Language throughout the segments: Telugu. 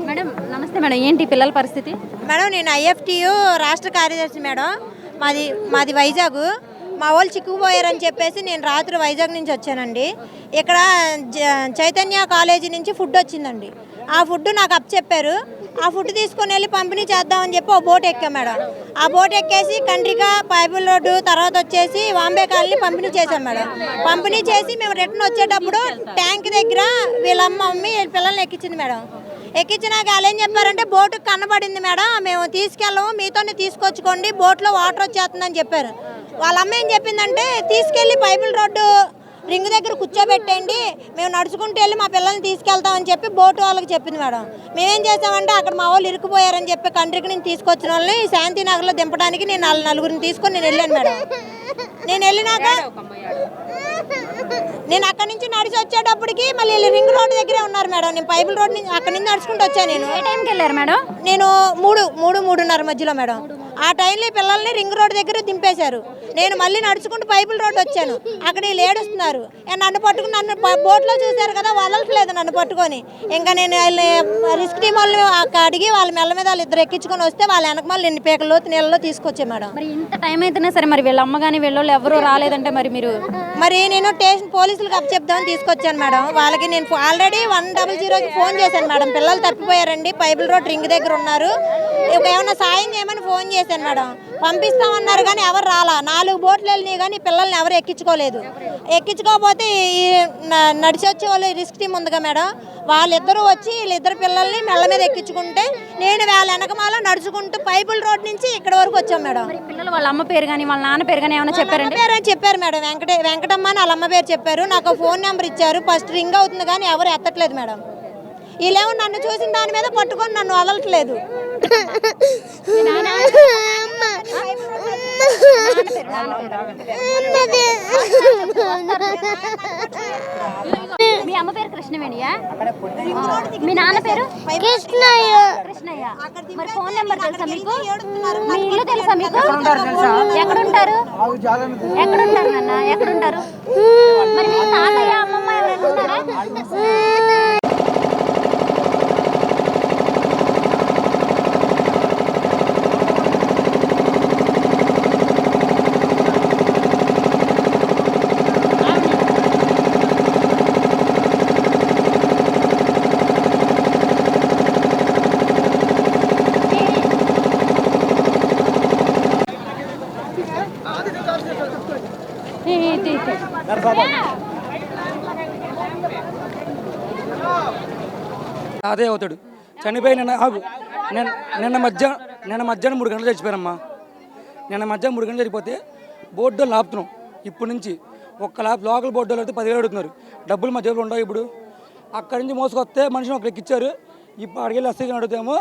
మేడం నమస్తే మేడం, ఏంటి పిల్లల పరిస్థితి? మేడం నేను ఐఎఫ్టియు రాష్ట్ర కార్యదర్శి మేడం. మాది వైజాగ్. మా వాళ్ళు చిక్కుకుపోయారని చెప్పేసి నేను రాత్రి వైజాగ్ నుంచి వచ్చానండి. ఇక్కడ చైతన్య కాలేజీ నుంచి ఫుడ్ వచ్చిందండి. ఆ ఫుడ్ నాకు అప్పచెప్పారు. ఆ ఫుడ్ తీసుకొని వెళ్ళి పంపిణీ చేద్దామని చెప్పి ఒక బోట్ ఎక్కాం మేడం. ఆ బోట్ ఎక్కేసి కండ్రిక, పైపుల్ రోడ్డు, తర్వాత వచ్చేసి వాంబే కాలనీ పంపిణీ చేశాం మేడం. పంపిణీ చేసి మేము రిటర్న్ వచ్చేటప్పుడు ట్యాంక్ దగ్గర వీళ్ళ మమ్మీ పిల్లల్ని ఎక్కించింది మేడం. ఎక్కించినాక వాళ్ళు ఏం చెప్పారంటే బోటుకు కనబడింది మేడం, మేము తీసుకెళ్ళము, మీతోనే తీసుకొచ్చుకోండి, బోట్లో వాటర్ వచ్చేస్తుందని చెప్పారు. వాళ్ళ అమ్మ ఏం చెప్పిందంటే తీసుకెళ్ళి పైపుల్ రోడ్డు రింగ్ దగ్గర కూర్చోబెట్టండి, మేము నడుచుకుంటూ వెళ్ళి మా పిల్లల్ని తీసుకెళ్తామని చెప్పి బోటు వాళ్ళకి చెప్పింది మేడం. మేమేం చేసామంటే అక్కడ మా వాళ్ళు ఇరుక్కుపోయారని చెప్పి కంట్రీకి నుంచి తీసుకొచ్చిన వాళ్ళని శాంతినగర్లో దింపడానికి నేను నలుగురిని తీసుకొని నేను వెళ్ళాను మేడం. నేను వెళ్ళినాక నేను అక్కడి నుంచి నడిచి వచ్చేటప్పటికి మళ్ళీ రింగ్ రోడ్ దగ్గరే ఉన్నారు మేడం. నేను పైపుల్ రోడ్ నుంచి అక్కడి నుంచి నడుచుకుంటూ వచ్చాను. నేను ఏ టైంకి వెళ్ళారు మేడం? నేను 3:30 మధ్యలో మేడం. ఆ టైంలో పిల్లల్ని రింగ్ రోడ్ దగ్గర దింపేశారు. నేను మళ్ళీ నడుచుకుంటూ పైపుల్ రోడ్ వచ్చాను. అక్కడ వీళ్ళు ఏడుస్తున్నారు. నన్ను పట్టుకుని నన్ను బోట్లో చూశారు కదా, వదలట్లేదు నన్ను పట్టుకొని. ఇంకా నేను రిస్క్ టీమ్ వాళ్ళని అడిగి వాళ్ళ మెల్ల మీద వాళ్ళు ఇద్దరు ఎక్కించుకొని వస్తే వాళ్ళ వెనక మళ్ళీ ఎన్ని పేకల్లో నీళ్ళలో తీసుకొచ్చే మేడం. మరి ఇంత టైం అయితేనే సరే మరి వీళ్ళ అమ్మ కానీ వీళ్ళు ఎవరు రాలేదంటే మరి నేను స్టేషన్ పోలీసులకు అప్పచెప్దామని తీసుకొచ్చాను మేడం. వాళ్ళకి నేను ఆల్రెడీ 100కి ఫోన్ చేశాను మేడం. పిల్లలు తప్పిపోయారండి, పైపుల్ రోడ్ రింగ్ దగ్గర ఉన్నారు, ఏమన్నా సాయం చేయమని ఫోన్ చేశాను మేడం. పంపిస్తామన్నారు కానీ ఎవరు రాలా. 4 బోట్లు వెళ్ళినాయి కానీ పిల్లల్ని ఎవరు ఎక్కించుకోలేదు. ఎక్కించుకోకపోతే ఈ నడిచి వచ్చే వాళ్ళు రిస్క్ టీమ్ ఉందిగా మేడం, వాళ్ళిద్దరూ వచ్చి వీళ్ళిద్దరు పిల్లల్ని మెల్ల మీద ఎక్కించుకుంటే నేను వాళ్ళ వెనకమాల నడుచుకుంటూ పైపుల్ రోడ్ నుంచి ఇక్కడ వరకు వచ్చాం మేడం. పిల్లలు వాళ్ళ అమ్మ పేరు కానీ వాళ్ళ నాన్న పేరు కానీ ఏమైనా చెప్పారండి? పేరు అని చెప్పారు మేడం. వెంకటమ్మ అని వాళ్ళ అమ్మ పేరు చెప్పారు. నాకు ఫోన్ నెంబర్ ఇచ్చారు. ఫస్ట్ రింగ్ అవుతుంది కానీ ఎవరు ఎత్తట్లేదు మేడం. వీళ్ళేమో నన్ను చూసిన దాని మీద పట్టుకొని నన్ను వదలట్లేదు. మీ అమ్మ పేరు కృష్ణవేణియా? మీ నాన్న పేరు కృష్ణయ్య. మరి ఫోన్ నెంబర్ తెలుసా మీకు? మీ ఇల్లు తెలుసా మీకు? ఎక్కడుంటారు నాన్న? ఎక్కడుంటారు? మరి మీ తాతయ్య అమ్మమ్మ ఎవరైనా ఉన్నారా? అదే అవుతాడు చనిపోయి నిన్న మధ్యాహ్నం 3 గంటలు చచ్చిపోయారమ్మా. నిన్న మధ్యాహ్నం 3 గంటలు చనిపోతే బోర్డు లాపుతున్నాం. ఇప్పుడు నుంచి ఒక్క లోకల్ బోర్డు అయితే 10,000 అడుగుతున్నారు. డబ్బులు మా జేబులు ఉండవు. ఇప్పుడు అక్కడి నుంచి మోసుకొస్తే మనిషిని ఒకరికి ఇచ్చారు. ఇప్పుడు అడిగి ఎస్ఐకి అడుగుతామో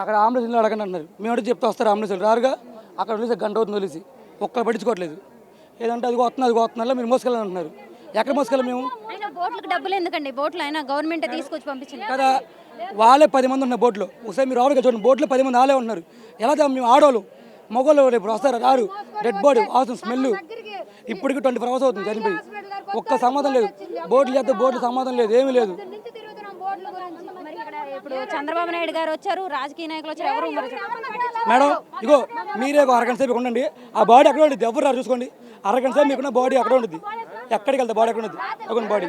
అక్కడ అంబులెన్స్ అడగండి అన్నారు. మేము అడిగి చెప్తే వస్తారు అంబులెన్స్ రారుగా. అక్కడ వదిలేసి గంట అవుతుంది వదిలేసి ఒక్కరు పట్టించుకోవట్లేదు. ఏదంటే అది వస్తున్నా మీరు మోసుకెళ్ళని అంటున్నారు. ఎక్కడ మోసుకెళ్ళం మేము? బోట్లకు డబ్బులు ఎందుకండి? బోట్లు అయినా గవర్నమెంట్ తీసుకొచ్చి పంపించింది కదా. వాళ్ళే 10 మంది ఉన్న బోట్లో. ఒకసారి మీరు ఆవిడగా చూడండి, బోట్లో 10 మంది వాళ్ళే ఉన్నారు. ఎలా మేము ఆడవాళ్ళు మగవాళ్ళు రేపు వస్తారు రారు. డెడ్ బాడీ అవసరం స్మెల్. ఇప్పటికి 24 hours అవుతుంది చనిపోయి. ఒక్క సమాధానం లేదు. బోట్లు చేస్తే బోట్లు సమాధానం లేదు, ఏమీ లేదు. ఇప్పుడు చంద్రబాబు నాయుడు గారు వచ్చారు, రాజకీయ నాయకులు వచ్చారు, ఎవరు మేడం ఇగో మీరే అరగంట సేపు ఉండండి. ఆ బాడీ అక్కడ ఉంటుంది, ఎవరు రారు చూసుకోండి. అరగంట సేపు మీకున్న బాడీ అక్కడ ఉంటుంది. ఎక్కడికి వెళ్తా బాడీ అక్కడ ఉంటుంది. అక్కడ బాడీ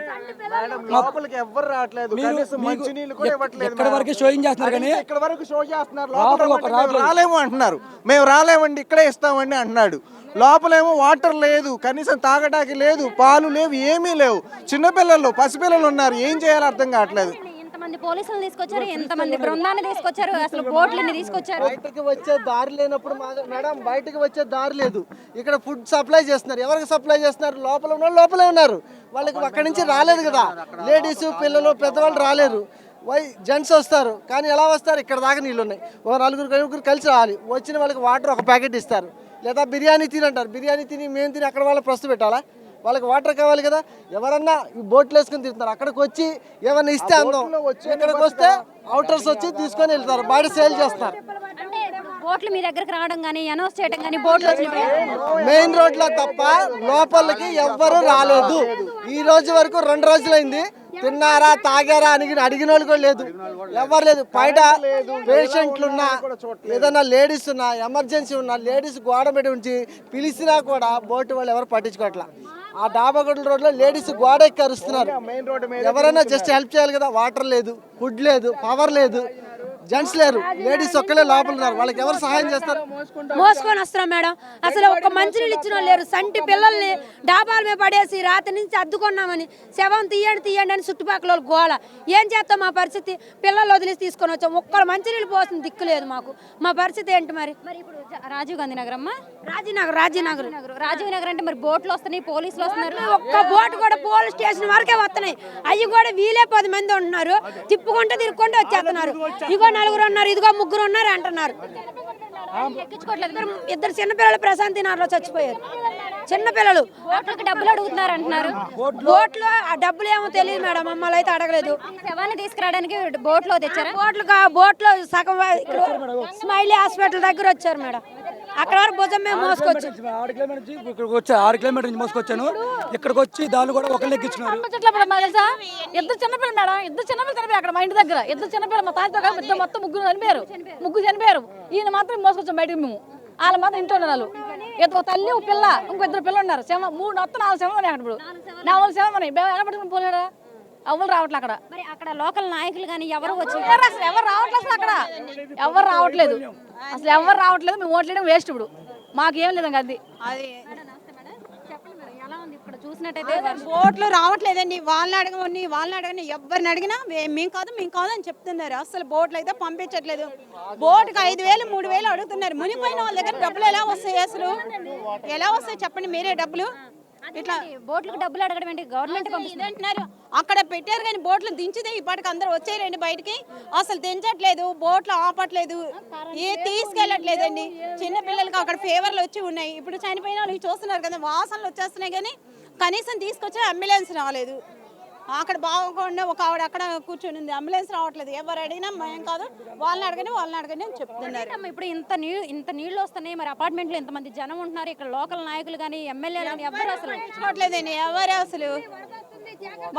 ఎక్కడి వరకు షోయింగ్ చేస్తున్నారు కానీ ఇక్కడ వరకు షో చేస్తున్నారు. రాలేము అంటున్నారు. మేము రాలేమండి, ఇక్కడే ఇస్తామండి అంటున్నాడు. లోపలేమో వాటర్ లేదు, కనీసం తాగడానికి లేదు, పాలు లేవు, ఏమీ లేవు. చిన్నపిల్లలు పసిపిల్లలు ఉన్నారు. ఏం చేయాలో అర్థం కావట్లేదు. ఎంతమంది పోలీసులు తీసుకొచ్చారు, ఎంతమంది బృందాన్ని తీసుకొచ్చారు, అసలు బోట్లని తీసుకొచ్చారు. బయటకి వచ్చే దారి లేనప్పుడు మేడం బయటకి వచ్చే దారి లేదు. ఇక్కడ ఫుడ్ సప్లై చేస్తున్నారు. ఎవరికి సప్లై చేస్తున్నారు? లోపల ఉన్న లోపలే ఉన్నారు. వాళ్ళకి అక్కడి నుంచి రాలేదు కదా. లేడీస్ పిల్లలు పెద్దవాళ్ళు రాలేరు. జెంట్స్ వస్తారు కానీ ఎలా వస్తారు? ఇక్కడ దాకా నీళ్ళు ఉన్నాయి. ఓ 4 కలిసి రావాలి. వచ్చిన వాళ్ళకి వాటర్ ఒక ప్యాకెట్ ఇస్తారు, లేదా బిర్యానీ తినంటారు. బిర్యానీ తిని మేము తిని అక్కడ వాళ్ళ ప్రస్తుతం పెట్టాలా? వాళ్ళకి వాటర్ కావాలి కదా. ఎవరన్నా ఈ బోట్లు వేసుకొని తిరుగుతారు. అక్కడికి వచ్చి ఏమన్నా ఇస్తే అందం. ఇక్కడికి వస్తే అవుటర్స్ వచ్చి తీసుకొని వెళ్తారు, బాడీ సేల్ చేస్తారు. బోట్లు మీ దగ్గరకు రావడం కానీ అనౌన్స్ చేయడం కానీ బోట్లు వచ్చినప్పుడు మెయిన్ రోడ్ లో తప్ప లోపలికి ఎవ్వరు రాలేదు. ఈ రోజు వరకు 2 రోజులైంది. తిన్నారా తాగారా అని అడిగిన వాళ్ళు కూడా లేదు, ఎవరు లేదు. బయట పేషెంట్లు ఉన్నా, ఏదైనా లేడీస్ ఉన్నా, ఎమర్జెన్సీ ఉన్నా, లేడీస్ గోడ మీద ఉంచి పిలిచినా కూడా బోటు వాళ్ళు ఎవరు పట్టించుకోవట్లా. ఆ డాబాగొడ్ల రోడ్లో లేడీస్ గోడ ఎక్కి అరుస్తున్నారు. ఎవరైనా జస్ట్ హెల్ప్ చేయాలి కదా. వాటర్ లేదు, ఫుడ్ లేదు, పవర్ లేదు, జెంట్స్ లేరు, లేడీస్ ఒక్కలే లోపల ఉన్నారు. వాళ్ళకి ఎవరు సహాయం చేస్తారు? మోసుకొని వస్తున్నాం మేడం. అసలు ఒక మంచినీళ్ళు ఇచ్చిన వాళ్ళు లేరు. సంటి పిల్లల్ని డాబాల మీద పడేసి రాత్రి నుంచి అద్దుకున్నామని శవం తీయండి అని చుట్టుపక్కల వాళ్ళు గోల. ఏం చేస్తాం మా పరిస్థితి? పిల్లలు వదిలేసి తీసుకొని వచ్చాం. ఒక్కరు మంచినీళ్ళు పోతుంది దిక్కు లేదు మాకు. మా పరిస్థితి ఏంటి మరి? ఇప్పుడు రాజీవ్ గాంధీ నగర్ అమ్మా, రాజీవ్ నగర్ అంటే మరి బోట్లు వస్తున్నాయి, పోలీసులు వస్తున్నారు. ఒక్క బోటు కూడా పోలీస్ స్టేషన్ వరకే వస్తున్నాయి. అవి కూడా వీలే 10 మంది ఉంటున్నారు. తిప్పుకుంటూ తిరుక్కుంటూ వచ్చేస్తున్నారు. ఇగో 4 ఉన్నారు, ఇదిగో 3 ఉన్నారు అంటున్నారు. ఇద్దరు చిన్నపిల్లలు ప్రశాంతి నగర్లో చచ్చిపోయారు. చిన్నపిల్లలు బోట్లకి డబ్బులు అడుగుతున్నారు అంటున్నారు. బోట్లు ఆ డబ్బులు ఏమో తెలియదు మేడం, మమ్మల్ని అయితే అడగలేదు. శవాన్ని తీసుకురావడానికి బోట్లో తెచ్చారా? బోట్లో సగం ఇక్కడ స్మైలీ హాస్పిటల్ దగ్గర వచ్చారు మేడం. అక్కడ వరకు భుజం మేము మోసుకొచ్చాం. 6 కిలోమీటర్ నుంచి ఇక్కడికి వచ్చి 6 కిలోమీటర్ నుంచి మోసుకొచ్చాను. ఇక్కడికి వచ్చి దాన్ని కూడా ఒకళ్ళు ఎక్కించున్నారు. ఇద్దరు చిన్నపిల్లలు మేడం, ఇద్దరు చిన్నపిల్లలు చనిపోయారు అక్కడ మా ఇంటి దగ్గర. ఇద్దరు చిన్నపిల్లలు మా తాతతో కలిపి మొత్తం ముగ్గురు చనిపోయారు. ఈయన మాత్రం మోసుకొచ్చాం బయటకు మేము. వాళ్ళ మాత్రం ఇంట్లో ఉన్నారు. ఒక తల్లి ఒక పిల్ల, ఇంకో 2 పిల్లలు ఉన్నారు. 4 శవం ఉన్నాయి. అక్కడ ఇప్పుడు 4 శవం ఉన్నాయి. ఎలా పట్టుకుని పోలేడా? ఎవరు రావట్లేదు అక్కడ. మరి అక్కడ లోకల్ నాయకులు కానీ ఎవరు వచ్చి అసలు ఎవరు రావట్లేదు. అసలు అక్కడ ఎవరు రావట్లేదు. అసలు ఎవరు రావట్లేదు. మేము ఓట్లేయడం వేస్ట్. ఇప్పుడు మాకేం లేదు ఇంకా అది ఎలా ఉంది ఇక్కడ చూసినట్టయితే? బోట్లు రావట్లేదండి. వాళ్ళని అడగని ఎవరిని అడిగినా మేము కాదు అని చెప్తున్నారు. అసలు బోట్లు అయితే పంపించట్లేదు. బోటుకి 5,000 3,000 అడుగుతున్నారు. మునిపోయిన వాళ్ళ దగ్గర డబ్బులు ఎలా వస్తాయి? అసలు ఎలా వస్తాయి చెప్పండి మీరే? డబ్బులు ఇట్లా బోట్లకు డబ్బులు అడగడం ఏంటి? గవర్నమెంట్ అంటున్నారు. అక్కడ పెట్టారు కానీ బోట్లు దించితే ఇప్పటికి అందరు వచ్చేయండి బయటికి. అసలు దించట్లేదు, బోట్లు ఆపట్లేదు, తీసుకెళ్ళట్లేదండి. చిన్న పిల్లలకి అక్కడ ఫీవర్లు వచ్చి ఉన్నాయి. ఇప్పుడు చనిపోయిన వాళ్ళు చూస్తున్నారు కదా, వాసనలు వచ్చేస్తున్నాయి. కానీ కనీసం తీసుకొచ్చే అంబులెన్స్ రాలేదు. అక్కడ బాగుండా ఒక ఆవిడ అక్కడ కూర్చొని ఉంది, అంబులెన్స్ రావట్లేదు. ఎవరు అడిగినా మేము కాదు, వాళ్ళని అడగని అని చెప్తున్నారు. ఇప్పుడు ఇంత నీళ్లు వస్తున్నాయి, మరి అపార్ట్మెంట్ లో ఎంతమంది జనం ఉంటున్నారు. ఇక్కడ లోకల్ నాయకులు కానీ ఎమ్మెల్యేలు కానీ ఎవరు అసలు పట్టించుకోవట్లేదండి. ఎవరు అసలు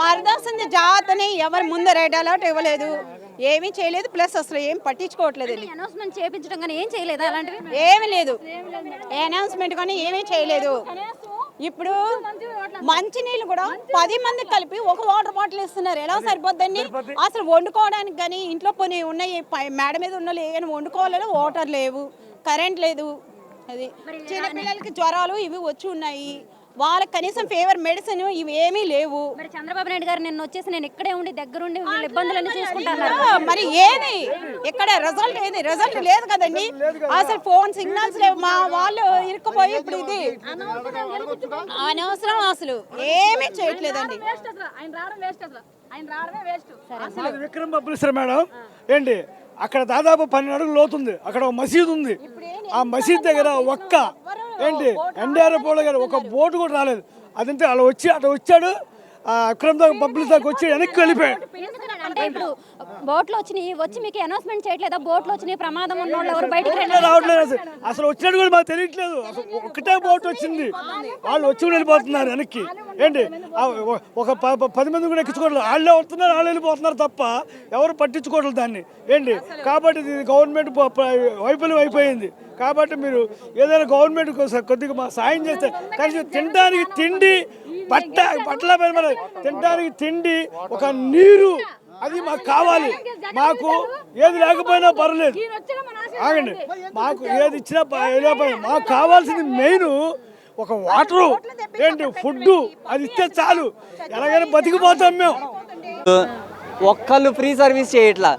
వరదొస్తుంది జాతని ఎవరు ముందు రెడ్ అలర్ట్ ఇవ్వలేదు, ఏమీ చేయలేదు. ప్లస్ అసలు ఏం పట్టించుకోవట్లేదండి. అనౌన్స్మెంట్ చేయించడం కానీ ఏం చేయలేదా? అలాంటివి ఏమీ లేదు. అనౌన్స్మెంట్ కానీ ఏమీ చేయలేదు. ఇప్పుడు మంచినీళ్ళు కూడా 10 మందికి కలిపి ఒక వాటర్ బాటిల్ ఇస్తున్నారు. ఎలా సరిపోద్దండి? అసలు వండుకోవడానికి కానీ ఇంట్లో కొన్ని ఉన్నాయి, మేడ మీద ఉన్న ఏమైనా వండుకోవాలని వాటర్ లేవు, కరెంట్ లేదు. అది చిన్న పిల్లలకి జ్వరాలు ఇవి వచ్చి ఉన్నాయి. వాళ్ళకి కనీసం ఫీవర్ మెడిసిన్ ఇవి ఏమీ లేవు. మరి చంద్రబాబు నాయుడు గారు నిన్న వచ్చేసి నేను ఇక్కడే ఉండి దగ్గరుండి వీళ్ళ ఇబ్బందులన్నీ చూసుకుంటారు. మరి ఏది ఇక్కడ రిజల్ట్ ఏది? రిజల్ట్ లేదు కదండి. అసలు ఫోన్ సిగ్నల్స్ లేవు. మా వాళ్ళు ఇరుక్కుపోయి ఇప్పుడు ఇది అనవసరం, అసలు ఏమీ చేయట్లేదండి. విక్రమ్ పంపిస్తారు మేడం. ఏంటి అక్కడ దాదాపు 12 అడుగులు లోతుంది. అక్కడ ఒక మసీదు ఉంది. ఆ మసీద్ దగ్గర ఎన్డీఆర్ఎఫ్ గారు ఒక బోటు కూడా రాలేదు. అదంతే అలా వచ్చాడు. విక్రమ్ పబ్లిక్ దాకా వచ్చి వెనక్కి వెళ్ళిపోయాడు. అంటే ఇప్పుడు బోట్లు వచ్చి మీకు అనౌన్స్మెంట్ చేయట్లేదా? బోట్లు వచ్చినాయి, ప్రమాదం ఉన్న వాళ్ళు ఎవరు బయటికి రావట్లేదు. అసలు వచ్చినట్టు కూడా మాకు తెలియట్లేదు. అసలు ఒకటే బోట్ వచ్చింది, వాళ్ళు వచ్చి వెళ్ళిపోతున్నారు వెనక్కి. ఏంటి ఒక 10 మంది కూడా ఎక్కించుకోవట్లేదు. వాళ్ళే వస్తున్నారు, వాళ్ళు వెళ్ళిపోతున్నారు తప్ప ఎవరు పట్టించుకోవట్లేదు దాన్ని. ఏంటి కాబట్టి ఇది గవర్నమెంట్ వైఫల్యం అయిపోయింది. కాబట్టి మీరు ఏదైనా గవర్నమెంట్ కొద్దిగా మా సాయం చేస్తే కనీసం తినడానికి తిండి, బట్టల తినడానికి తిండి, ఒక నీరు అది మాకు కావాలి. మాకు ఏది లేకపోయినా పర్లేదు, ఆగండి. మాకు ఏది ఇచ్చినా మాకు కావాల్సింది మెయిన్ ఒక వాటరు, ఫుడ్, అది ఇస్తే చాలు. ఎలాగైనా బతికిపోతాం మేము. ఒక్కళ్ళు ఫ్రీ సర్వీస్ చేయట్లా.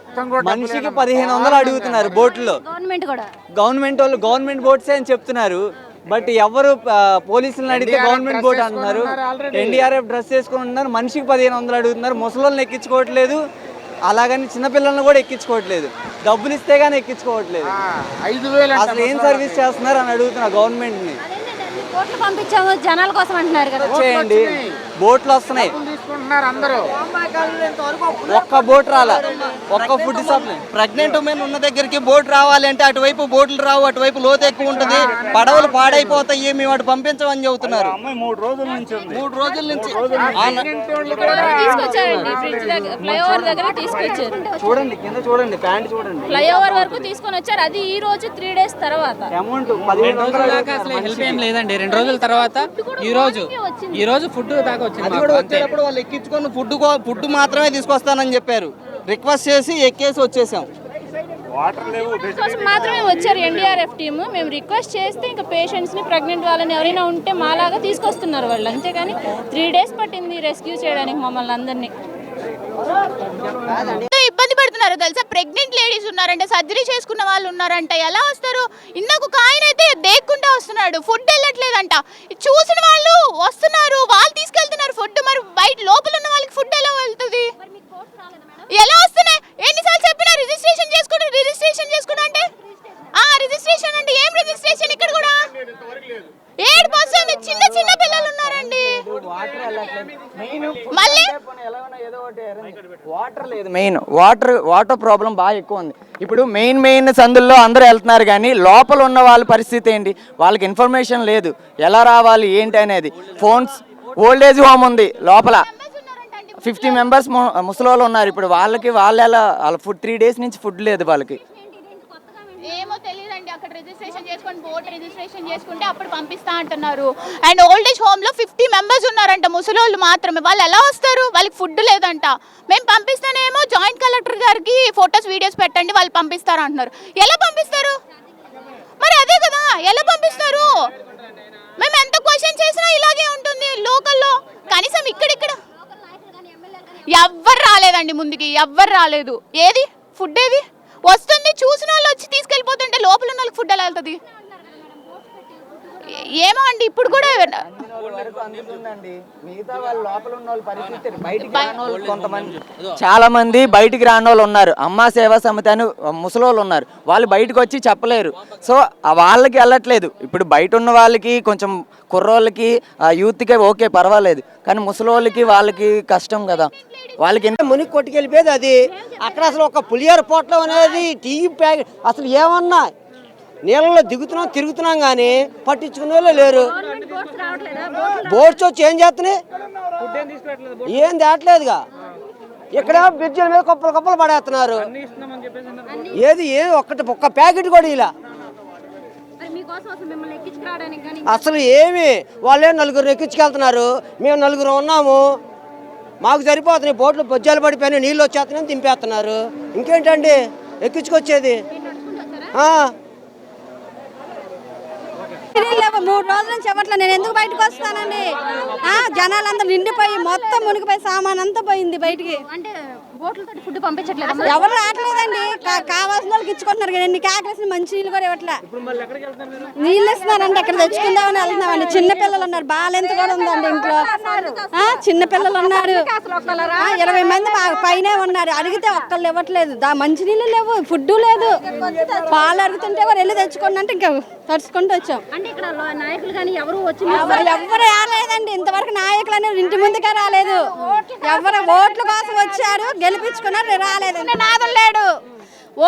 మనిషికి 1500 అడుగుతున్నారు బోట్లో. గవర్నమెంట్ బోట్సే అని చెప్తున్నారు. బట్ ఎవరు పోలీసులను అడిగితే గవర్నమెంట్ బోట్ అంటున్నారు. ఎన్డీఆర్ఎఫ్ డ్రెస్ వేసుకుని ఉన్నారు. మనిషికి 1500 అడుగుతున్నారు. ముసలోళ్ళని ఎక్కించుకోవట్లేదు, అలాగని చిన్నపిల్లలను కూడా ఎక్కించుకోవట్లేదు. డబ్బులు ఇస్తే గానీ ఎక్కించుకోవట్లేదు. అసలు ఏం సర్వీస్ చేస్తున్నారు అని అడుగుతున్నా గవర్నమెంట్ ని. బోట్లు పంపించాము జనాల కోసం అంటున్నారు కదా. చేయండి, బోట్లు వస్తున్నాయి. ఒక్క బోట్ రాలా. ఒక్క ఫుడ్ సప్లై. ప్రెగ్నెంట్ ఉమెన్ ఉన్న దగ్గరికి బోట్ రావాలి అంటే అటువైపు బోట్లు రావు, అటువైపు లోతు ఎక్కువ ఉంటుంది, పడవలు పాడైపోతాయి, మేము అటు పంపించమని చెబుతున్నారు. 3 రోజుల నుంచి తీసుకొచ్చారండి ఫ్రిడ్జ్ దగ్గర, ఫ్లైఓవర్ దగ్గర తీసుకొచ్చారు. చూడండి కింద చూడండి, ప్యాంట్ చూడండి. ఫ్లైఓవర్ వరకు తీసుకొని వచ్చారు. అది ఈ రోజు 3 days తర్వాత. అమౌంట్ 1500 దాకా అసలు హెల్ప్ ఏం లేదండి. 2 రోజుల తర్వాత ఈ రోజు ఫుడ్ దాకా వచ్చింది. అది కూడా వచ్చేటప్పుడు వాళ్ళు ఎక్కించుకొని ఫుడ్ మాత్రమే తీసుకొస్తానని చెప్పారు. రిక్వెస్ట్ చేసి ఎక్కేసి వచ్చేసాం. కోసం మాత్రమే వచ్చారు ఎన్డీఆర్ఎఫ్ టీమ్. మేము రిక్వెస్ట్ చేస్తే ఇంకా పేషెంట్స్ని, ప్రెగ్నెంట్ వాళ్ళని ఎవరైనా ఉంటే మాలాగా తీసుకొస్తున్నారు వాళ్ళు. అంతేగాని 3 days పట్టింది రెస్క్యూ చేయడానికి మమ్మల్ని అందరినీ. ఇబ్బంది పడుతున్నారు తెలుసా. ప్రెగ్నెంట్ లేడీస్ ఉన్నారంటే, సర్జరీ చేసుకున్న వాళ్ళు ఉన్నారంట. ఎలా వస్తారు? ఇందాక ఒక ఆయన అయితే దేక్కుంటా వస్తున్నాడు, ఫుడ్ వెళ్ళట్లేదంట. చూసిన వాళ్ళు వస్తున్నారు, వాళ్ళు తీసుకెళ్తున్నారు ఫుడ్. మరి బయట లోపల ఉన్న వాళ్ళకి ఫుడ్ ఎలా వెళ్తుంది? ఎలా వస్తున్నాయి? ఎన్నిసార్లు చెప్పినా రిజిస్ట్రేషన్ చేసుకుంటూ అంటే రిజిస్ట్రేషన్ అంటే ఏం రిజిస్ట్రేషన్? ఇక్కడ కూడా 7% చిన్న పిల్లలు ఉన్నారండి. మళ్ళీ వాటర్ లేదు. మెయిన్ వాటర్ ప్రాబ్లం బాగా ఎక్కువ ఉంది. ఇప్పుడు మెయిన్ సందుల్లో అందరూ వెళ్తున్నారు, కానీ లోపల ఉన్న వాళ్ళ పరిస్థితి ఏంటి? వాళ్ళకి ఇన్ఫర్మేషన్ లేదు, ఎలా రావాలి ఏంటి అనేది. ఫోన్స్, ఓల్డ్ ఏజ్ హోమ్ ఉంది లోపల, 50 members ముసలోళ్ళు ఉన్నారు. ఇప్పుడు వాళ్ళ ఫుడ్ 3 days నుంచి ఫుడ్ లేదు వాళ్ళకి. ఏమో తెలియదండి. అక్కడ రిజిస్ట్రేషన్ చేసుకొని బోట్ రిజిస్ట్రేషన్ చేసుకుంటే అప్పుడు పంపిస్తా అంటున్నారు. అండ్ ఓల్డ్ ఏజ్ హోమ్ లో 50 members ఉన్నారంట, ముసలోళ్ళు మాత్రమే. వాళ్ళు ఎలా వస్తారు? వాళ్ళకి ఫుడ్ లేదంట. మేము పంపిస్తానేమో జాయింట్ కలెక్టర్ గారికి ఫొటోస్ వీడియోస్ పెట్టండి, వాళ్ళు పంపిస్తారు అంటున్నారు. ఎలా పంపిస్తారు? మరి అదే కదా, ఎలా పంపిస్తారు? మేము ఎంత క్వశ్చన్ చేసినా ఇలాగే ఉంటుంది లోకల్లో. కనీసం ఇక్కడ ఎవ్వరు రాలేదండి ముందుకి, ఎవ్వరు రాలేదు. ఏది ఫుడ్ ఏది వస్తుంది? చూసిన వాళ్ళు వచ్చి తీసుకెళ్ళిపోతుంటే లోపల ఉన్న వాళ్ళకి ఫుడ్ ఎలా వెళ్తుంది? ఏమో అండి. ఇప్పుడు కూడా చాలా మంది బయటికి రాని వాళ్ళు ఉన్నారు. అమ్మా సేవా సమితి అని ముసలోళ్ళు ఉన్నారు, వాళ్ళు బయటకు వచ్చి చెప్పలేరు. సో వాళ్ళకి వెళ్ళట్లేదు. ఇప్పుడు బయట ఉన్న వాళ్ళకి, కొంచెం కుర్రోళ్ళకి, యూత్కి ఓకే పర్వాలేదు, కానీ ముసలోళ్ళకి వాళ్ళకి కష్టం కదా. వాళ్ళకి ఎంత మునిగి కొట్టుకెళ్ళిపోయేది అది. అక్కడ అసలు ఒక పులిహోర పొట్లం అనేది టీ ప్యాకెట్ అసలు ఏమన్నా నీళ్ళలో తిరుగుతున్నాం కానీ పట్టించుకునే వాళ్ళు లేరు. బోట్స్ వచ్చి ఏం చేస్తున్నాయి? ఏం తేట్లేదుగా. ఇక్కడ బ్రిడ్జిల మీద కుప్పలు పడేస్తున్నారు. ఏది ఒక్క ప్యాకెట్ కూడా ఇలా అసలు ఏమి. వాళ్ళే 4 ఎక్కించుకెళ్తున్నారు, మేము 4 ఉన్నాము, మాకు సరిపోతున్నాయి. బోట్లు బొజ్జాలు పడిపోయినాయి, నీళ్ళు వచ్చేస్తున్నాయని దింపేస్తున్నారు. ఇంకేంటండి ఎక్కించుకొచ్చేది? 3 రోజుల నుంచి చెప్పట్లే. నేను ఎందుకు బయటకు వస్తానండి? జనాలందరూ నిండిపోయి మొత్తం మునిగిపోయి సామాన్ అంతా పోయింది బయటికి. అంటే బోట్లతో ఫుడ్ పంపించట్లేదు. ఎవరు రావట్లేదండి. కావాల్సిన వాళ్ళకి ఇచ్చుకుంటున్నారు కానీ ఎన్ని కేకలేసిన మంచి నీళ్ళు కూడా ఇవ్వట్లే. నీళ్ళు ఇస్తున్నారంటే అక్కడ తెచ్చుకుందామని వెళ్తున్నామండి. చిన్న పిల్లలు ఉన్నారు, బాలెంత కూడా ఉందండి ఇంట్లో. చిన్న పిల్లలు ఉన్నారు, 20 మంది పైన ఉన్నారు. అడిగితే ఒక్కళ్ళు ఇవ్వట్లేదు. మంచి నీళ్ళు లేవు, ఫుడ్ లేదు. పాలు అడుగుతుంటే కూడా వెళ్ళి తెచ్చుకోండి అంటే ఇంకా తడుచుకుంటూ వచ్చాం. అంటే ఇక్కడ నాయకులు కానీ ఎవరు వచ్చి ఎవరు రాలేదండి ఇంతవరకు. నాయకులు అనేది ఇంటి ముందుకే రాలేదు. ఎవరు ఓట్ల కోసం వచ్చారు, గెలిపించుకున్నారు, రాలేదండి. నాదులు లేడు.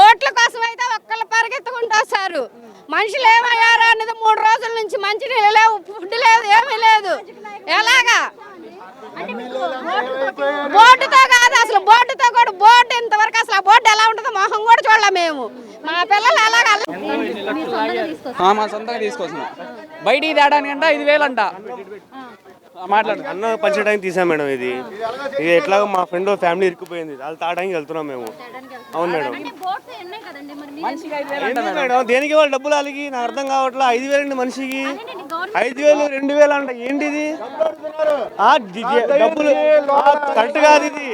ఓట్ల కోసం అయితే ఒక్కళ్ళు పరిగెత్తుకుంటూ వస్తారు. మనుషులు ఏమయ్యారు అనేది 3 రోజుల నుంచి మంచి నీళ్ళు లేవు, ఫుడ్ లేదు, ఏమీ లేదు. ఎలాగా? బోటుతో కాదు అసలు, బోటుతో కూడా బోట్ ఇంతవరకు అసలు ఆ బోట్ ఎలా ఉంటుందో మొహం కూడా చూడలే మేము. మా పిల్లలు అలాగా మా సొంతంగా తీసుకొచ్చినాం. బయటికి తేడానికంట 5,000 అంట. మాట్లాడు. అన్న పంచడానికి తీసాం మేడం. ఇది ఎట్లాగో మా ఫ్రెండ్ ఫ్యామిలీ ఇరుక్కుపోయింది, వాళ్ళు తాగడానికి వెళ్తున్నాం మేము. అవును మేడం. మేడం దేనికి వాళ్ళు డబ్బులు వాళ్ళకి నాకు అర్థం కావట్లా. 5,000 అండి మనిషికి. 5,000 2,000 అంట. ఏంటిది డబ్బులు? కరెక్ట్ కాదు ఇది.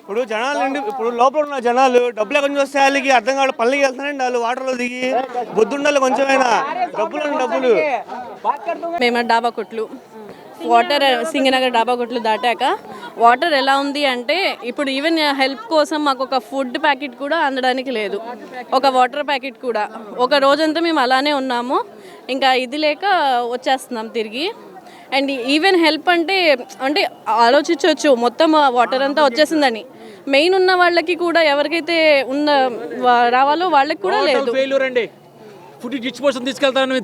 ఇప్పుడు జనాలు ఇప్పుడు లోపల ఉన్న జనాలు డబ్బులు కొంచెం వస్తే వాళ్ళకి అర్థం కావాలి. పల్లెకి వెళ్తానండి వాళ్ళు వాటర్లో దిగి బొద్దుండాలి కొంచెమైనా. డబ్బులు మేము డాబా కొట్లు వాటర్ సింగనగర్ డాబా కొట్లు దాటాక వాటర్ ఎలా ఉంది అంటే ఇప్పుడు ఈవెన్ హెల్ప్ కోసం మాకు ఒక ఫుడ్ ప్యాకెట్ కూడా అందడానికి లేదు, ఒక వాటర్ ప్యాకెట్ కూడా. ఒక రోజంతా మేము అలానే ఉన్నాము. ఇంకా ఇది లేక వచ్చేస్తున్నాం తిరిగి. అండ్ ఈవెన్ హెల్ప్ అంటే అంటే ఆలోచించవచ్చు మొత్తం వాటర్ అంతా వచ్చేసిందని. మెయిన్ ఉన్న వాళ్ళకి కూడా ఎవరికైతే రావాలో వాళ్ళకి కూడా లేదు. ఫుడ్ డిస్ట్రిబ్యూషన్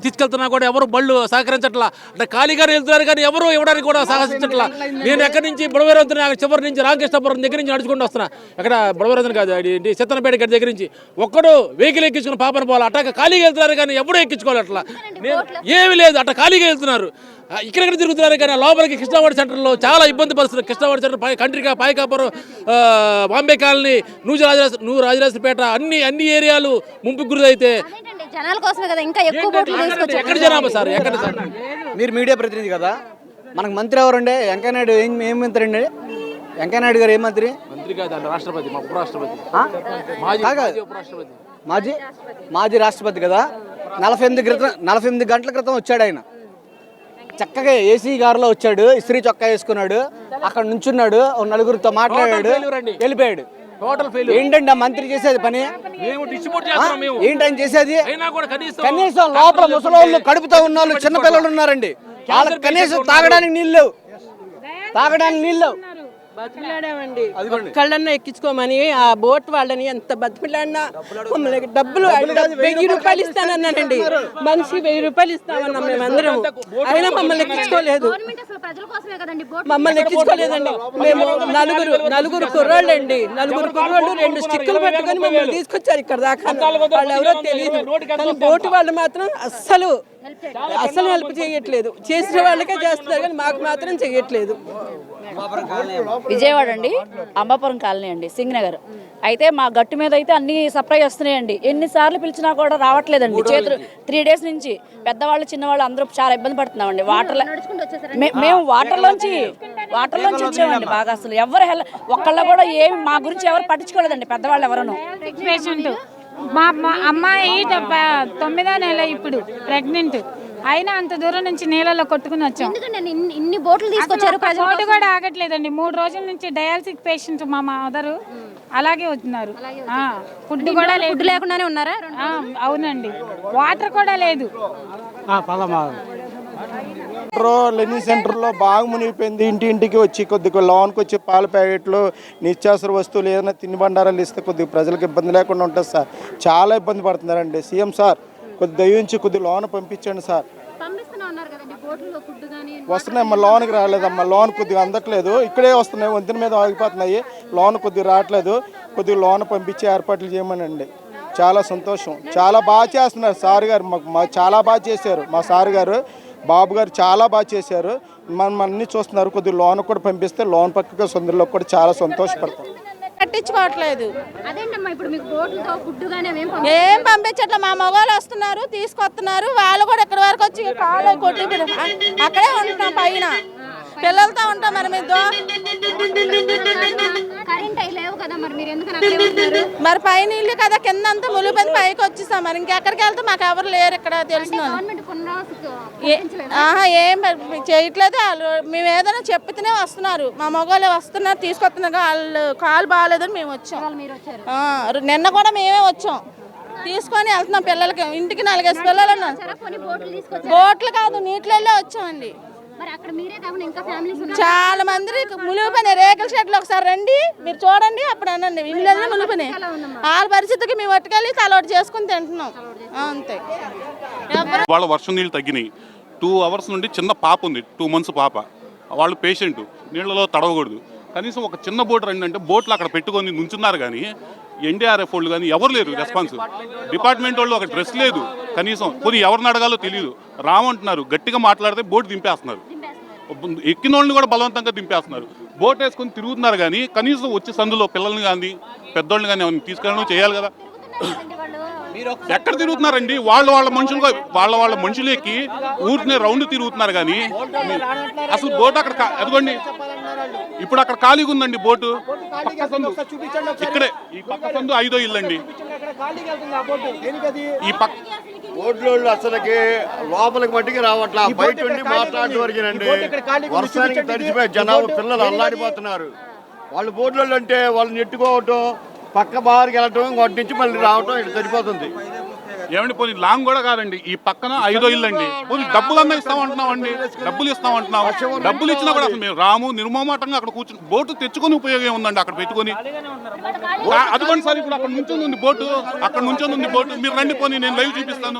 తీసుకెళ్తున్నా కూడా ఎవరు బళ్ళు సహకరించట్లా. అంటే ఖాళీగా వెళ్తున్నారు కానీ ఎవరు ఇవ్వడానికి కూడా సాహసించట్లా. నేను ఎక్కడి నుంచి బుడవేరంతున్నా చివరి నుంచి రామకృష్ణపురం దగ్గర నుంచి నడుచుకుంటూ వస్తున్నా. అక్కడ బుడవేరంతుని కాదు సిత్తనపేట గడి దగ్గర నుంచి ఒక్కడు వెహికల్ ఎక్కించుకుని పాపన పోవాలి. అట్లా ఖాళీగా వెళ్తున్నారు కానీ ఎవరు ఎక్కించుకోవాలి. అట్లా ఏమీ లేదు, అట్లా ఖాళీగా వెళ్తున్నారు. ఇక్కడ తిరుగుతున్నారు కానీ లోపలికి కృష్ణావాడి సెంటర్లో చాలా ఇబ్బంది పరిస్థితులు. కృష్ణావాడి సెంటర్ కంట్రికా పాయకాపురం బాంబే కాలనీ నూ రాజరాజపేట అన్ని ఏరియాలు ముంపుకు గురైతే జనాల కోసమే కదా ఇంకా ఎక్కువ బోట్లు తీసుకొచ్చారు. ఎక్కడ జనాభా సార్? ఎక్కడ సార్? మీరు మీడియా ప్రతినిధి కదా, మనకు మంత్రి ఎవరండి? వెంకయ్యనాయుడు ఏం మంత్రి అండి? వెంకయ్యనాయుడు గారు ఏ మంత్రి? మంత్రి కాదు, రాష్ట్రపతి, మా ఉపరాష్ట్రపతి, మాజీ రాష్ట్రపతి కదా. 48 గంటల క్రితం వచ్చాడు ఆయన. చక్కగా ఏసీ కారులో వచ్చాడు, ఇస్త్రీ చొక్కా వేసుకున్నాడు, అక్కడ నుంచున్నాడు, నలుగురితో మాట్లాడాడు, వెళ్ళిపోయాడు. ఏంటండి ఆ మంత్రి చేసేది పని? ఏంటని చేసేది? కనీసం లోపల ముసలోళ్ళు కడుపుతో ఉన్న వాళ్ళు చిన్నపిల్లలు ఉన్నారండి, వాళ్ళకి కనీసం తాగడానికి నీళ్ళు బతిమిలాడామండి. ఒక్కళ్ళన్నా ఎక్కించుకోమని ఆ బోట్ వాళ్ళని ఎంత బతిమిలాడినా మమ్మల్ని డబ్బులు 1000 రూపాయలు ఇస్తానన్నానండి. మనిషి 1000 రూపాయలు ఇస్తామన్నాం మేమందరం. అయినా మమ్మల్ని ఎక్కించుకోలేదు. మేము నలుగురు కుర్రాళ్ళండి, 2 స్టిక్కులు పెట్టుకొని మమ్మల్ని తీసుకొచ్చారు ఇక్కడ దాకా. వాళ్ళు ఎవరో తెలియదు కానీ బోటు వాళ్ళు మాత్రం అస్సలు హెల్ప్ చేయట్లేదు. చేసిన వాళ్ళకే చేస్తున్నారు కానీ మాకు మాత్రం చేయట్లేదు. విజయవాడ అండి, అంబాపురం కాలనీ అండి, సింగనగర్. అయితే మా గట్టు మీద అయితే అన్ని సప్లై వస్తున్నాయండి. ఎన్నిసార్లు పిలిచినా కూడా రావట్లేదండి. చేతులు 3 days నుంచి పెద్దవాళ్ళు చిన్నవాళ్ళు అందరూ చాలా ఇబ్బంది పడుతున్నామండి. మేము వాటర్లోంచి వచ్చామండి. బాగా అసలు ఎవరు ఒక్కళ్ళ కూడా ఏమి మా గురించి ఎవరు పట్టించుకోలేదండి, పెద్దవాళ్ళు ఎవరను. పేషెంట్ మా అమ్మాయి 9వ నెల ఇప్పుడు ప్రెగ్నెంట్ అయినా అంత దూరం నుంచి నీళ్ళలో కొట్టుకుని వచ్చాం. ఇన్ని బోట్లు తీసుకొచ్చారు. బోటు కూడా ఆగట్లేదండి. 3 రోజుల నుంచి డయాలసిస్ పేషెంట్ మా మదరు అలాగే వస్తున్నారు. ఫుడ్ కూడా లేదు, లేకుండానే ఉన్నారా? అవునండి, వాటర్ కూడా లేదు. లెన్నీ సెంటర్లో బాగా మునిగిపోయింది. ఇంటింటికి వచ్చి కొద్దిగా లోన్కి వచ్చి పాల ప్యాకెట్లు, నిత్యావసర వస్తువులు ఏదైనా తిని బండారాలు ఇస్తే కొద్దిగా ప్రజలకు ఇబ్బంది లేకుండా ఉంటుంది సార్. చాలా ఇబ్బంది పడుతున్నారండి. సీఎం సార్ కొద్ది దయించి కొద్ది లోన్ పంపించండి సార్. వస్తున్నాయి, లోన్కి రాలేదమ్మా. లోన్ కొద్దిగా అందట్లేదు, ఇక్కడే వస్తున్నాయి, వంతెన మీద ఆగిపోతున్నాయి. లోన్ కొద్దిగా రావట్లేదు. కొద్దిగా లోన్ పంపించి ఏర్పాట్లు చేయమనండి. చాలా సంతోషం. చాలా బాగా చేస్తున్నారు సార్ గారు, మాకు చాలా బాగా చేశారు. మా సార్ గారు బాబు గారు చాలా బాగా చేశారు. మనం అన్నీ చూస్తున్నారు. కొద్దిగా లోన్ కూడా పంపిస్తే లోన్ పక్కగా సొందరలో కూడా చాలా సంతోషపడతాం. పట్టించుకోవట్లేదు. అదేంటమ్మా ఇప్పుడు మీకు బోట్లతో ఫుడ్ గానీ ఏం పంపించట్లేదు. మా మగవాళ్ళు వస్తున్నారు, తీసుకొస్తున్నారు. వాళ్ళు కూడా ఇక్కడ వరకు వచ్చి కాలు కొట్టి అక్కడే ఉంటున్నాం, పైన పిల్లలతో ఉంటాం. మరి మరి పైన ఇల్లు కదా, కింద అంతా ములిపోయి పైకి వచ్చేసాం. మరి ఇంకెక్కడికి వెళ్తే మాకు ఎవరు లేరు ఇక్కడ తెలిసిన. ఏం చేయట్లేదు. వాళ్ళు మేము ఏదైనా చెప్తేనే వస్తున్నారు. మా మగవాళ్ళు వస్తున్నారు, తీసుకొస్తున్నారు. వాళ్ళు కాలు బాగాలేదని మేము వచ్చాం. నిన్న కూడా మేమే వచ్చాం, తీసుకొని వెళ్తున్నాం. పిల్లలకి ఇంటికి 4-5 పిల్లలు ఉన్నారు. బోట్లు కాదు, నీటిలో వచ్చామండి. చాలా మంది మునిగిపోయిన రేకుల షెడ్లు. ఒకసారి రండి, మీరు చూడండి, అప్పుడు అనండి. ఇళ్ళల్లో మునిగిపోయినాయి. వాళ్ళ పరిస్థితికి మేము పట్టుకెళ్ళి తలోటి చేసుకుని తింటున్నాం అంతే. వాళ్ళ వర్షం నీళ్ళు తగ్గినాయి. 2 hours నుండి చిన్న పాప ఉంది, 2 months పాప. వాళ్ళు పేషెంట్, నీళ్ళలో తడవకూడదు. కనీసం ఒక చిన్న బోట్ రండి అంటే బోట్లు అక్కడ పెట్టుకొని నుంచున్నారు కానీ ఎన్డీఆర్ఎఫ్ వాళ్ళు కానీ ఎవరు లేరు రెస్పాన్స్. డిపార్ట్మెంట్ వాళ్ళు ఒక డ్రెస్ లేదు కనీసం. కొన్ని ఎవరిని అడగాలో తెలియదు. రామంటున్నారు, గట్టిగా మాట్లాడితే బోట్ దింపేస్తున్నారు. ఎక్కిన వాళ్ళని కూడా బలవంతంగా దింపేస్తున్నారు. బోట్ వేసుకొని తిరుగుతున్నారు కానీ కనీసం వచ్చే సందులో పిల్లల్ని కానీ పెద్దోళ్ళని కానీ ఎవరిని తీసుకెళ్ళడం చేయాలి కదా. ఎక్కడ తిరుగుతున్నారండి? వాళ్ళ మనుషులు ఎక్కి ఊరినే రౌండ్ తిరుగుతున్నారు కానీ అసలు బోట్ అక్కడ అదిగోండి, ఇప్పుడు అక్కడ ఖాళీగా ఉందండి బోటు. పక్క సందు ఇక్కడే, ఈ పక్క సందు 5వ ఇల్లు అండి. ఈ పక్క బోట్లు అసలుకి లోపలికి మట్టికి రావట్లా, బయట ఉండి మాట్లాడే వరకేనండి. వర్షానికి తడిచిపోయి జనాలు పిల్లలు అల్లాడిపోతున్నారు. వాళ్ళు బోట్లలో అంటే వాళ్ళు నెట్టుకోవటం, పక్క బారికి వెళ్ళటం, వాటి నుంచి మళ్ళీ రావటం ఇటు సరిపోతుంది. ఏమండి పోనీ లాంగ్ కూడా కాదండి, ఈ పక్కన 5వ ఇల్లు అండి. పోనీ డబ్బులన్నా ఇస్తామంటున్నాం అండి, డబ్బులు ఇస్తామంటున్నాం. డబ్బులు ఇచ్చినా కూడా అసలు మేము రాము, నిర్మమాటంగా అక్కడ కూర్చుని బోటు తెచ్చుకొని ఉపయోగం ఉందండి అక్కడ పెట్టుకొని. అదిగోండి సార్, ఇప్పుడు అక్కడ నుంచి ఉంది బోటు, అక్కడ నుంచి ఉంది బోటు. మీరు రండి, పోనీ నేను లైవ్ చూపిస్తాను.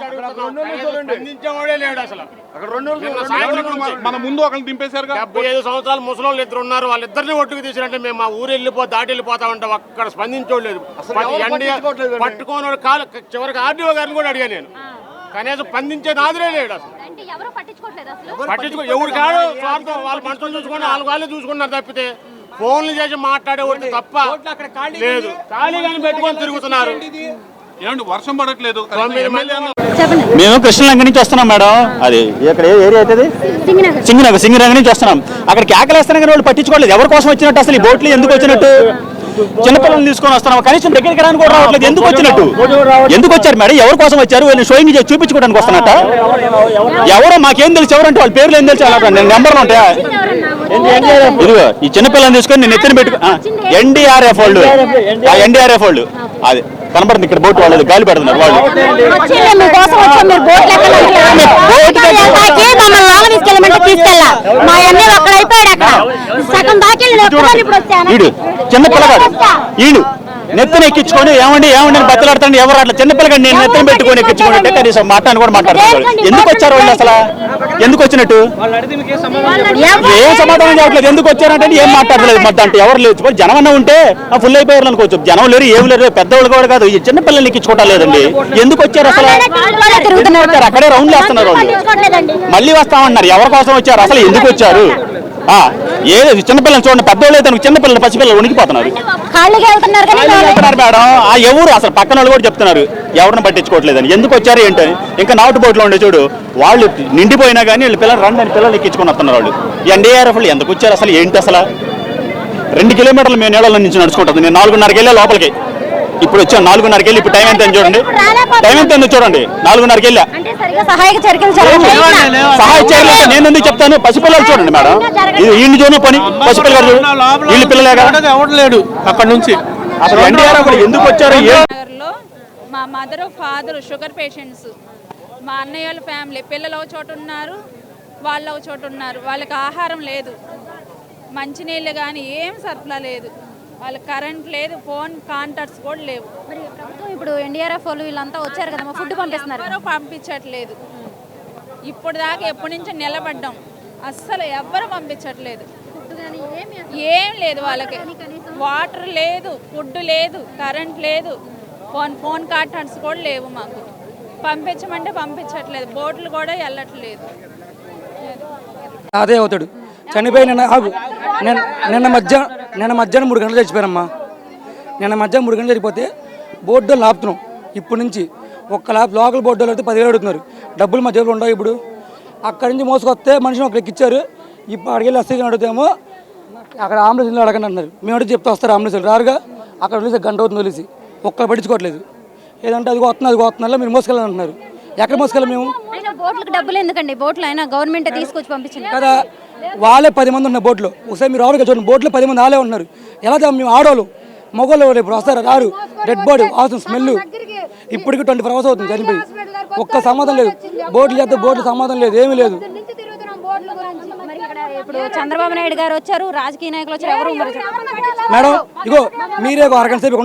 మన ముందు ఒకరిని దింపేశారు. 75 సంవత్సరాలు ముసలోళ్ళు ఇద్దరు ఉన్నారు, వాళ్ళిద్దరిని ఒట్టుకు తీసినట్టే మేము మా ఊరు దాటి వెళ్ళిపోతా ఉంటాం. అక్కడ స్పందించోలేదు, పట్టుకోని కాలు చివరికి ఆర్డీఓ గారిని కూడా అడిగా నేను. కనీసం స్పందించే నాదులే లేడు అసలు. పట్టించుకో ఎవరు కాదు, స్వార్థం వాళ్ళ మనుషులు చూసుకుని వాళ్ళే చూసుకున్నారు తప్పితే ఫోన్లు చేసి మాట్లాడేవాళ్ళు తప్ప లేదు. ఖాళీగాని పెట్టుకొని తిరుగుతున్నారు. ఏమండి వర్షం పడట్లేదు. మేము కృష్ణలంక నుంచి వస్తున్నాం మేడం. అది ఇక్కడ ఏరియా అవుతుంది సింగనగర్ నుంచి వస్తున్నాం. అక్కడ కేకలేస్తాను కానీ వాళ్ళు పట్టించుకోలేదు. ఎవరి కోసం వచ్చినట్టు అసలు ఈ బోట్లు ఎందుకు వచ్చినట్టు? చిన్నపిల్లల్ని తీసుకొని వస్తున్నాం, కనీసం దగ్గరికి రాని కూడా రావట్లేదు. ఎందుకు వచ్చినట్టు? ఎందుకు వచ్చారు మేడం? ఎవరి కోసం వచ్చారు? వాళ్ళు షోయింగ్ చూపించుకోవడానికి వస్తున్నట్ట? ఎవరో మాకేం తెలుసు, ఎవరంటే వాళ్ళ పేర్లు ఏం తెలుసు? నేను నెంబర్లు ఉంటాయా? ఇదిగో ఈ చిన్నపిల్లల్ని తీసుకొని నేను ఎత్తున పెట్టుకో. ఎన్డీఆర్ఎఫ్ వాళ్ళు అది కనబడుతుంది ఇక్కడ బోట్ వాళ్ళు గాలి పెడుతున్నారు. వాళ్ళు చిన్న పిల్లగాడు ఈడు నెత్తిన ఎక్కించుకొని ఏమండి అని బతలాడుతాండి. ఎవరు అట్లా చిన్నపిల్లగాడు నేను నెత్తిన పెట్టుకొని ఎక్కించుకొని అంటే కనీసం మాట్లాడి కూడా మాట్లాడుతున్నారు. ఎందుకు వచ్చారు వాళ్ళు అసలు? ఎందుకు వచ్చినట్టు ఏం సమాధానం చెప్పట్లేదు. ఎందుకు వచ్చారంటే ఏం మాట్లాడలేదు. మొత్తం అంటే ఎవరు లేదు. జనం అన్న ఉంటే ఫుల్ అయిపోయారు అనుకోవచ్చు. జనం లేరు, ఏం లేరు. పెద్దవాళ్ళు కూడా కాదు, ఈ చిన్నపిల్లల్ని ఎక్కించుకోవటం లేదండి. ఎందుకు వచ్చారు అసలు? అక్కడే రౌండ్లు వేస్తున్నారు వాళ్ళు. మళ్ళీ వస్తామన్నారు. ఎవరి కోసం వచ్చారు అసలు? ఎందుకు వచ్చారు? ఏదో చిన్నపిల్లలు చూడండి, పెద్దవాళ్ళు అయితే చిన్నపిల్లలు పసిపిల్లలు ఉనికిపోతున్నారు మేడం. ఎవరు అసలు పక్కన వాళ్ళు కూడా చెప్తున్నారు ఎవరిని పట్టించుకోవట్లేదని. ఎందుకు వచ్చారు ఏంటని. ఇంకా నాటు బోట్లో ఉండే చూడు, వాళ్ళు నిండిపోయినా కానీ వీళ్ళు పిల్లలు రండి అని పిల్లలు ఎక్కించుకొని వస్తున్నారు వాళ్ళు. ఎన్డీఆర్ఎఫ్ వాళ్ళు ఎందుకు వచ్చారు అసలు? ఏంటి అసలు? 2 కిలోమీటర్లు మేము నీళ్ళ నుంచి నడుచుకుంటుంది. నేను 4:30కి వెళ్ళా లోపలికి. ఇప్పుడు వచ్చాను 4:30కి వెళ్ళి. ఇప్పుడు టైం ఎంత చూడండి, టైం ఎంత చూడండి. 4:30కి వెళ్ళా. సహాయ చర్యలు నేను ఎందుకు చెప్తాను? పసిపిల్లలు చూడండి మేడం, ఇది వీళ్ళు చూడండి పని. పసిపిల్లలు వీళ్ళు పిల్లలేడు అక్కడ నుంచి. అసలు ఎన్డీఆర్ఎఫ్ ఎందుకు వచ్చారు? మా మదర్ ఫాదర్ షుగర్ పేషెంట్స్, మా అన్నయ్య వాళ్ళ ఫ్యామిలీ పిల్లలు ఒక చోట ఉన్నారు, వాళ్ళు ఒక చోట ఉన్నారు. వాళ్ళకి ఆహారం లేదు, మంచినీళ్ళు కానీ ఏం సరఫరా లేదు, వాళ్ళకి కరెంట్ లేదు, ఫోన్ కాంటాక్ట్స్ కూడా లేవు. మరి ప్రభుత్వం ఇప్పుడు ఎన్డీఆర్ఎఫ్ వాళ్ళు వీళ్ళంతా వచ్చారు కదా, ఫుడ్ పంపిస్తున్నారు. ఎవరు పంపించట్లేదు. ఇప్పుడు దాకా ఎప్పటి నుంచి నిలబడ్డాం, అస్సలు ఎవ్వరు పంపించట్లేదు. ఏం లేదు వాళ్ళకి. వాటర్ లేదు, ఫుడ్ లేదు, కరెంట్ లేదు, ఫోన్ కాంటాక్ట్స్ కూడా లేవు. మాకు పంపించమంటే పంపించట్లేదు. బోట్లు కూడా వెళ్ళట్లేదు. అదే అవుతాడు చనిపోయి నిన్న మధ్యాహ్నం 3 గంటలు చచ్చిపోయారమ్మా. నిన్న మధ్యాహ్నం 3 గంటలు చనిపోతే బోర్డు లాపుతున్నాం. ఇప్పటి నుంచి ఒక్క లోకల్ బోర్డు అయితే 10,000 అడుగుతున్నారు. డబ్బులు మా జేబులు ఉండవు. ఇప్పుడు అక్కడి నుంచి మోసుకొస్తే మనిషిని ఒకరికి ఇచ్చారు. ఇప్పుడు అడిగి వెళ్ళి వస్తే అడుగుతామో అక్కడ అంబులెన్స్లో అడగండి అంటున్నారు. మేము అడిగి చెప్తే వస్తారు అంబులెన్స్లు రారుగా. అక్కడ వదిలేసి గంట అవుతుంది వదిలేసి ఒక్కరు పట్టించుకోవట్లేదు. ఏదంటే అది వస్తున్నారు మీరు మోసుకెళ్ళాలి అంటున్నారు. ఎక్కడ మోసుకెళ్ళాలి మేము? బోట్లకు డబ్బులు ఎందుకండి? బోట్లు అయినా గవర్నమెంట్ తీసుకొచ్చి పంపించింది కదా. వాళ్ళే 10 మంది ఉన్న బోట్లో. ఒకసారి మీరు ఆవిడగా చూడండి, బోట్లో 10 మంది వాళ్ళే ఉన్నారు. ఎలా మేము ఆడవాళ్ళు మగవాళ్ళు ఇప్పుడు వస్తారు రారు. డెడ్ బాడీ అవసరం స్మెల్. ఇప్పటికి 24 hours అవుతుంది చనిపోయి. ఒక్క సమాధానం లేదు. బోట్లు చేస్తే బోట్లు సమాధానం లేదు, ఏమీ లేదు. ఇప్పుడు చంద్రబాబు నాయుడు గారు వచ్చారు, రాజకీయ నాయకులు వచ్చారు, ఎవరు మేడం ఇగో మీరే 1 అరగంట సేపు